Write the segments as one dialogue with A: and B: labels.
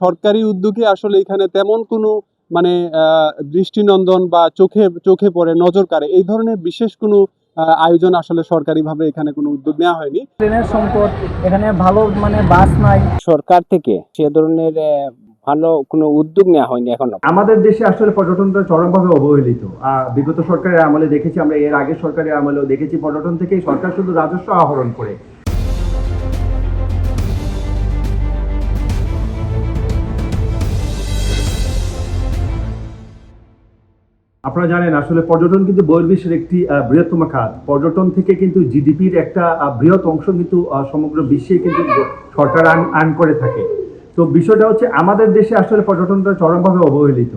A: সরকারি উদ্যোগে আসলে এখানে তেমন কোনো মানে দৃষ্টিনন্দন বা চোখে চোখে পড়ে নজর কাড়ে এই ধরনের বিশেষ কোনো আয়োজন আসলে সরকারিভাবে এখানে কোনো উদ্যোগ নেওয়া হয়নি।
B: ট্রেনের সংকট, এখানে ভালো বাস নাই।
C: সরকার থেকে সে ধরনের ভালো কোনো উদ্যোগ নেওয়া হয়নি এখনো।
D: আমাদের দেশে আসলে পর্যটনটা চরমভাবে অবহেলিত। বিগত সরকারের আমলে দেখেছি, আমরা এর আগের সরকারের আমলেও দেখেছি, পর্যটন থেকেই সরকার শুধু রাজস্ব আহরণ করে। আপনারা জানেন আসলে পর্যটন কিন্তু বহির্বিশ্বের একটি বৃহত্তম খাত। পর্যটন থেকে কিন্তু জিডিপির একটা বৃহৎ অংশ কিন্তু সমগ্র বিশ্বে কিন্তু সরকার আর্ন করে থাকে। তো বিষয়টা হচ্ছে আমাদের দেশে আসলে পর্যটনটা চরমভাবে অবহেলিত।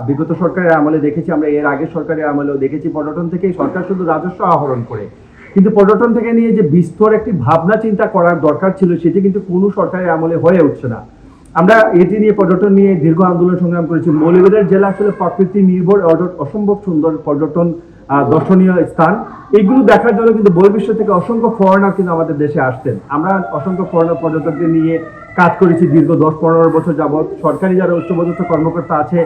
D: বিগত সরকারের আমলে দেখেছি, আমরা এর আগের সরকারের আমলেও দেখেছি, পর্যটন থেকেই সরকার শুধু রাজস্ব আহরণ করে। কিন্তু পর্যটন থেকে নিয়ে যে বিস্তর একটি ভাবনা চিন্তা করার দরকার ছিল, সেটি কিন্তু কোনো সরকারের আমলে হয়ে উঠছে না। আমরা এটি নিয়ে পর্যটন নিয়ে দীর্ঘ আন্দোলন সংগ্রাম করেছি। মৌলভীবাজার জেলা আসলে প্রকৃতি নির্ভর অসম্ভব সুন্দর পর্যটন দর্শনীয় স্থান। এগুলো দেখার জন্য কিন্তু বহির্বিশ্ব থেকে অসংখ্য ফরেনার কিন্তু আমাদের দেশে আসতেন। আমরা অসংখ্য ফরেনার পর্যটকদের নিয়ে কাজ করেছি দীর্ঘ 10-15 বছর যাবৎ। সরকারি যারা উচ্চপদস্থ কর্মকর্তা আছে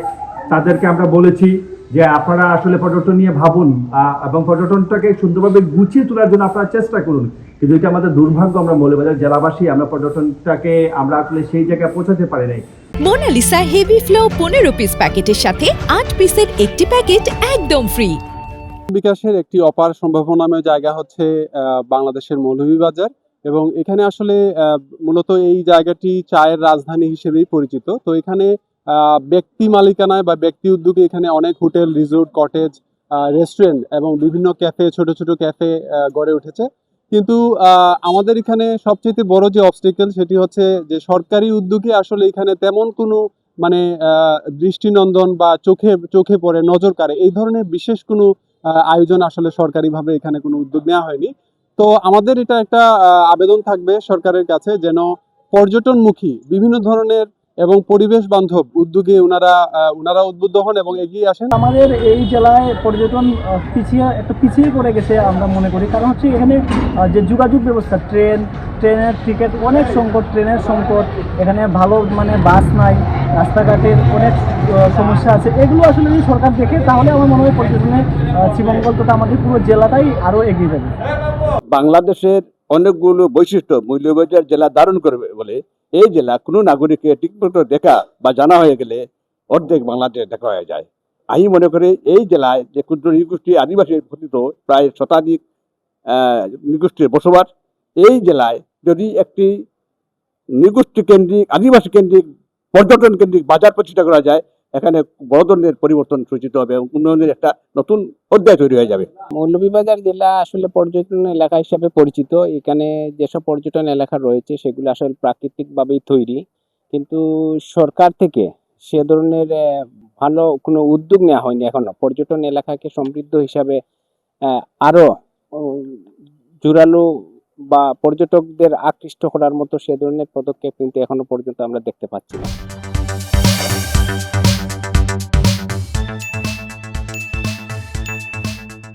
D: তাদেরকে আমরা বলেছি যে আপনারা আসলে পর্যটন নিয়ে ভাবুন এবং পর্যটনটাকে সুন্দরভাবে গুছিয়ে তোলার জন্য আপনারা চেষ্টা করুন। কিন্তু এটা আমাদের দুর্ভাগ্য, আমরা মৌলভীবাজার জেলাবাসী আমরা পর্যটনটাকে আমরা আসলে সেই জায়গায় পৌঁছাতে পারি নাই।
E: মোনালিসা হেভি ফ্লো 15 পিস প্যাকেটের সাথে 8 পিসের একটি প্যাকেট একদম ফ্রি।
A: বিকাশের একটি অপার সম্ভাবনাময় জায়গা হচ্ছে বাংলাদেশের মৌলভীবাজার, এবং এখানে আসলে মূলত এই জায়গাটি চায়ের রাজধানী হিসেবেই পরিচিত। তো এখানে ব্যক্তি মালিকানায় বা ব্যক্তি উদ্যোগে এখানে অনেক হোটেল, রিসোর্ট, কটেজ, রেস্টুরেন্ট এবং বিভিন্ন ক্যাফে, ছোট ছোট ক্যাফে গড়ে উঠেছে। কিন্তু আমাদের এখানে সবচেয়ে বড় যে অবস্টেকেল সেটি হচ্ছে যে সরকারি উদ্যোগে আসলে এখানে তেমন কোনো মানে দৃষ্টিনন্দন বা চোখে চোখে পড়ে নজর কাড়ে এই ধরনের বিশেষ কোনো আয়োজন আসলে সরকারিভাবে এখানে কোনো উদ্যোগ নেওয়া হয়নি। তো আমাদের এটা একটা আবেদন থাকবে সরকারের কাছে, যেন পর্যটনমুখী বিভিন্ন ধরনের এবং পরিবেশ বান্ধব উদ্যোগে ওনারা উদ্বুদ্ধ হন এবং এগিয়ে আসেন।
B: আমাদের এই জেলায় পর্যটন পিছিয়ে পড়ে গেছে আমরা মনে করি। কারণ হচ্ছে এখানে যে যোগাযোগ ব্যবস্থা, ট্রেনের টিকিট অনেক সংকট, ট্রেনের সংকট, এখানে ভালো বাস নাই, রাস্তাঘাটের অনেক সমস্যা আছে। এগুলো আসলে যদি সরকার দেখে তাহলে আমার মনে হয় পর্যটনের শ্রীমঙ্গল তথা আমাদের পুরো জেলাটাই আরও এগিয়ে যাবে।
C: বাংলাদেশের অনেকগুলো বৈশিষ্ট্য মৌলভীবাজার জেলা ধারণ করবে বলে এই জেলা কোনো নাগরিককে ঠিকমতো দেখা বা জানা হয়ে গেলে অর্ধেক বাংলাদেশ দেখা হয়ে যায়। আমি মনে করি এই জেলায় যে ক্ষুদ্র নৃগোষ্ঠী আদিবাসী গঠিত প্রায় শতাধিক নৃগোষ্ঠীর বসবাস, এই জেলায় যদি একটি নৃগোষ্ঠী কেন্দ্রিক, আদিবাসী কেন্দ্রিক, পর্যটন কেন্দ্রিক বাজার প্রতিষ্ঠা করা যায়, এখানে বড় ধরনের পরিবর্তন সূচিত হবে এবং উন্নয়নের একটা নতুন অধ্যায় তৈরি হয়ে যাবে।
F: মৌলভীবাজার জেলা আসলে পর্যটন এলাকা হিসাবে পরিচিত। এখানে যেসব পর্যটন এলাকা রয়েছে সেগুলো আসলে প্রাকৃতিকভাবেই তৈরি, কিন্তু সরকার থেকে সে ধরনের ভালো কোনো উদ্যোগ নেওয়া হয়নি এখনো পর্যটন এলাকাকে সমৃদ্ধ হিসাবে আরো জোরালো বা পর্যটকদের আকৃষ্ট করার মতো সে ধরনের পদক্ষেপ কিন্তু এখনো পর্যন্ত আমরা দেখতে পাচ্ছি না।